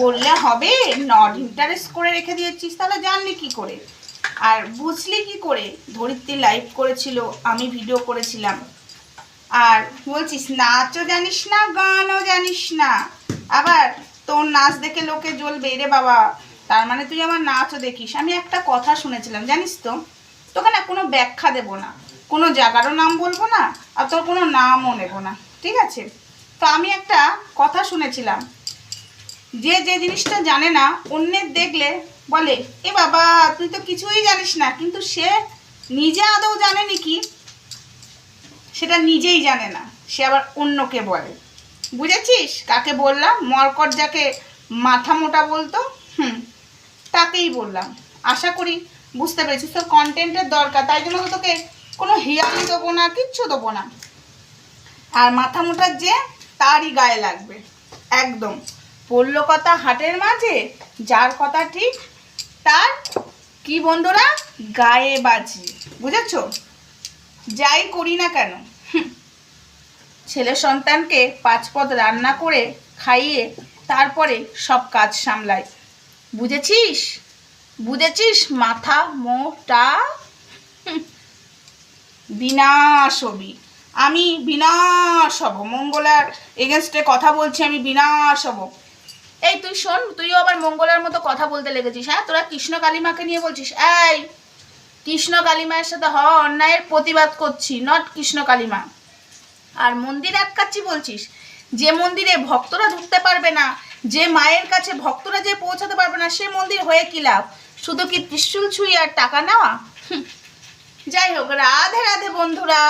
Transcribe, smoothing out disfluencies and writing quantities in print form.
বললে হবে? Not interest করে রেখে দিয়েছিস, তাহলে জানলি কি করে আর বুঝলি কি করে? ধরিত্রী লাইভ করেছিল, আমি ভিডিও করেছিলাম, আর বলছিস নাচও জানিস না, গানও জানিস না। আবার তোর নাচ দেখে লোকে জ্বলবে রে বাবা, তার মানে তুই আমার নাচও দেখিস। আমি একটা কথা শুনেছিলাম জানিস তো, তোকে না কোনো ব্যাখ্যা দেবো না, কোনো জায়গারও নাম বলবো না, আর তোর কোনো নামও নেব না, ঠিক আছে? তো আমি একটা কথা শুনেছিলাম, যে যে জিনিসটা জানে না অন্যের দেখলে বলে এ বাবা তুই তো কিছুই জানিস না, কিন্তু সে নিজে আদৌ জানে নাকি সেটা নিজেই জানে না, সে আবার অন্যকে বলে। বুঝেছিস কাকে বললাম? মরকট যাকে মাথা মোটা বলতো, তাকেই বললাম। আশা করি বুঝতে পেরেছিস। তোর কন্টেন্টের দরকার, তাই জন্য তো তোকে কোনো হিয়ালি দেবো না, কিচ্ছু দেবো না। আর মাথা মোটার যে তারই গায়ে লাগবে একদম। পড়লো কথা হাটের মাঝে, যার কথা ঠিক তার কি বন্ধুরা গায়ে বাজি। বুঝেছো? যাই করি না কেন, ছেলে সন্তানকে 5 পদ রান্না করে খাইয়ে তারপরে সব কাজ সামলায়। বুঝেছিস? বুঝেছিস মাথা মোটা? বিনাশ হবি, আমি বিনাশ হব। মঙ্গলার এগেনস্টে কথা বলছি, আমি বিনাশ হব। এই তুই শোন, তুইও আবার মঙ্গলার মতো কথা বলতে লেগেছিস। হ্যাঁ, তোরা কৃষ্ণ কালিমাকে নিয়ে বলছিস। এই কৃষ্ণ কালিমার সাথে হওয়া অন্যায়ের প্রতিবাদ করছি, নট কৃষ্ণ কালিমা। আর মন্দির আটকাচ্ছি বলছিস, যে মন্দিরে ভক্তরা ঢুকতে পারবে না, যে মায়ের কাছে ভক্তরা যে পৌঁছাতে পারবে না, সে মন্দির হয়ে কি লাভ? শুধু কি ত্রিশূল ছুঁই আর টাকা নেওয়া? যাই হোক, রাধে রাধে বন্ধুরা।